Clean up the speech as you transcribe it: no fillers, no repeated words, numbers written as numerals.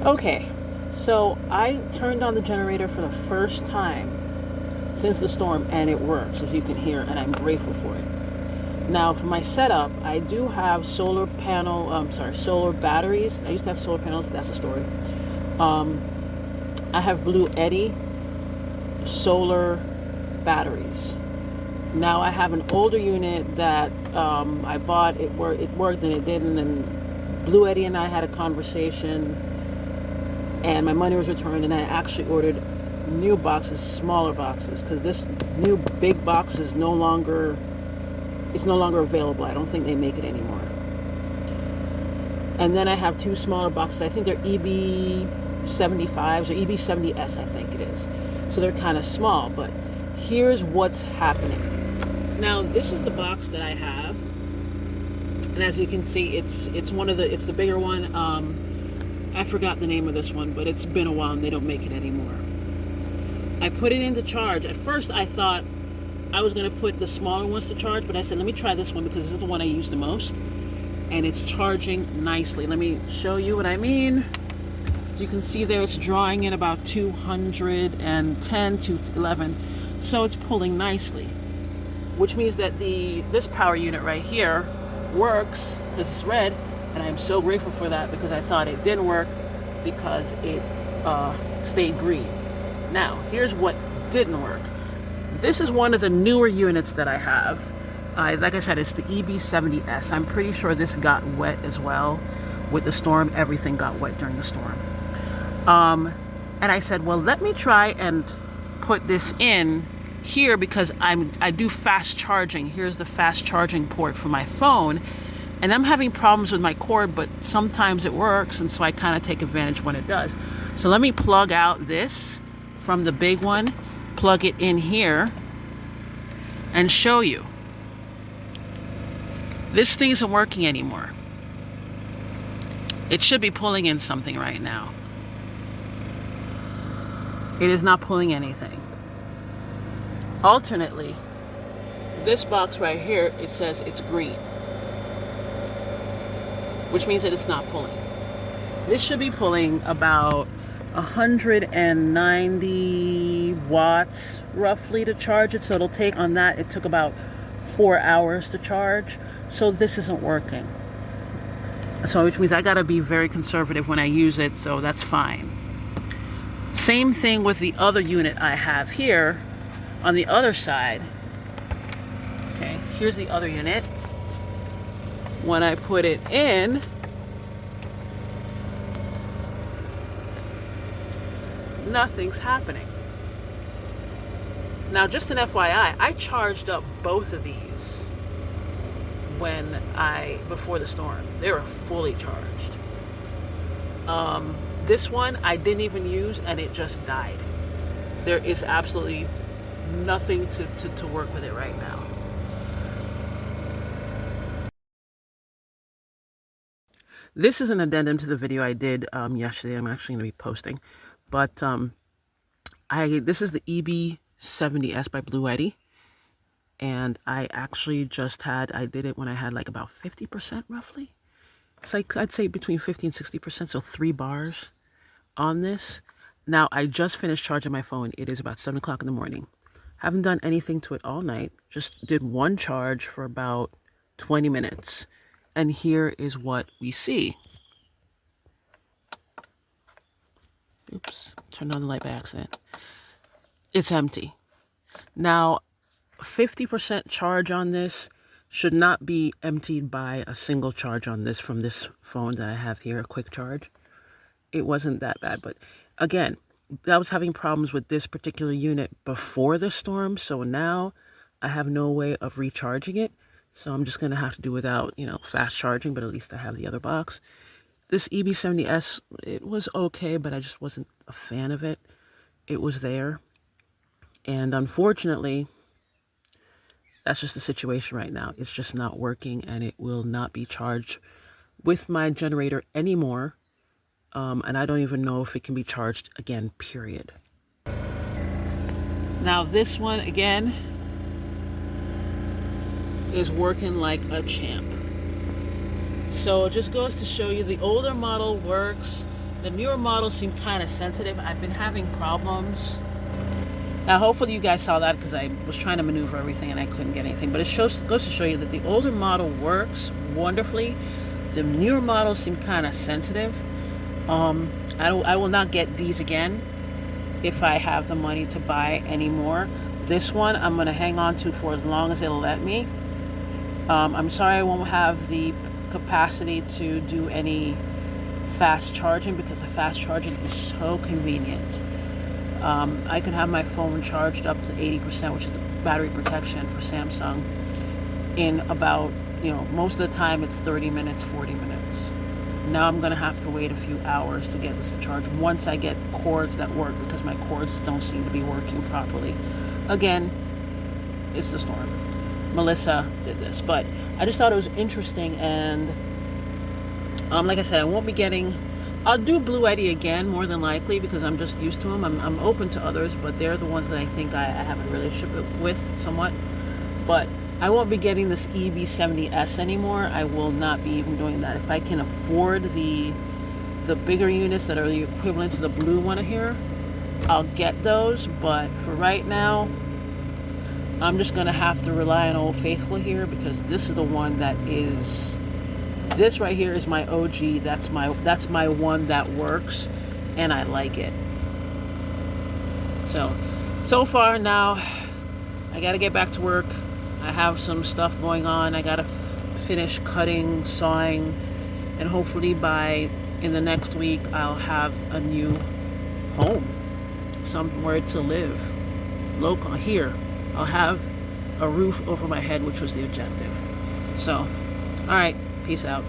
Okay, so I turned on the generator for the first time since the storm, and it works, as you can hear, and I'm grateful for it. Now, for my setup, I do have solar batteries. I used to have solar panels. That's a story. Um, I have Bluetti solar batteries. Now I have an older unit that I bought. It worked and it didn't. And Bluetti and I had a conversation, and my money was returned. And I actually ordered new boxes, smaller boxes, because this new big box is no longer available. I don't think they make it anymore. And then I have two smaller boxes. I think they're EB75s or EB70S, I think it is. So they're kind of small, but here's what's happening. Now, this is the box that I have. And as you can see, it's the bigger one. I forgot the name of this one, but it's been a while and they don't make it anymore. I put it into charge. At first, I thought I was going to put the smaller ones to charge, but I said, let me try this one because this is the one I use the most. And it's charging nicely. Let me show you what I mean. As you can see there, it's drawing in about 210 to 11. So it's pulling nicely, which means that this power unit right here works because it's red. And I'm so grateful for that because I thought it didn't work because it stayed green. Now, here's what didn't work. This is one of the newer units that I have. Like I said, it's the EB70S. I'm pretty sure this got wet as well with the storm. Everything got wet during the storm. And I said, well, let me try and put this in here because I do fast charging. Here's the fast charging port for my phone. And I'm having problems with my cord, but sometimes it works. And so I kind of take advantage when it does. So let me plug out this from the big one, plug it in here, and show you. This thing isn't working anymore. It should be pulling in something right now. It is not pulling anything. Alternately, this box right here, it says it's green, which means that it's not pulling. This should be pulling about 190 watts roughly to charge it. So it'll take on that. It took about 4 hours to charge. So this isn't working. So which means I gotta be very conservative when I use it. So that's fine. Same thing with the other unit I have here on the other side. Okay, here's the other unit. When I put it in, nothing's happening. Now, just an FYI, I charged up both of these before the storm. They were fully charged. This one I didn't even use and it just died. There is absolutely nothing to work with it right now. This is an addendum to the video I did yesterday. I'm actually going to be posting. But this is the EB70S by Bluetti. And I actually I did it when I had like about 50% roughly. It's like, I'd say between 50 and 60%, so 3 bars on this. Now, I just finished charging my phone. It is about 7 o'clock in the morning. Haven't done anything to it all night. Just did one charge for about 20 minutes. And here is what we see. Oops, turned on the light by accident. It's empty. Now, 50% charge on this should not be emptied by a single charge on this from this phone that I have here, a quick charge. It wasn't that bad, but again, I was having problems with this particular unit before the storm, so now I have no way of recharging it. So I'm just going to have to do without, fast charging, but at least I have the other box. This EB70S, it was okay, but I just wasn't a fan of it. It was there. And unfortunately, that's just the situation right now. It's just not working and it will not be charged with my generator anymore. And I don't even know if it can be charged again, period. Now this one, again, is working like a champ. So it just goes to show you the older model works. The newer models seem kind of sensitive. I've been having problems. Now, hopefully you guys saw that because I was trying to maneuver everything and I couldn't get anything. But it goes to show you that the older model works wonderfully. The newer models seem kind of sensitive. I will not get these again if I have the money to buy any more. This one I'm going to hang on to for as long as it'll let me. I'm sorry I won't have the capacity to do any fast charging because the fast charging is so convenient. I can have my phone charged up to 80%, which is the battery protection for Samsung, in about, most of the time it's 30 minutes, 40 minutes. Now I'm going to have to wait a few hours to get this to charge once I get cords that work, because my cords don't seem to be working properly. Again, it's the storm. Melissa did this, but I just thought it was interesting, and like I said, I won't be getting... I'll do Bluetti again, more than likely, because I'm just used to them. I'm open to others, but they're the ones that I think I have a relationship with somewhat. But I won't be getting this EV70S anymore. I will not be even doing that. If I can afford the bigger units that are the equivalent to the blue one here, I'll get those. But for right now, I'm just going to have to rely on Old Faithful here, because this is the one that is... This right here is my OG. That's my one that works, and I like it. So far now, I got to get back to work. I have some stuff going on. I got to finish cutting, sawing, and hopefully in the next week I'll have a new home, somewhere to live, local here. I'll have a roof over my head, which was the objective. So, all right. Peace out.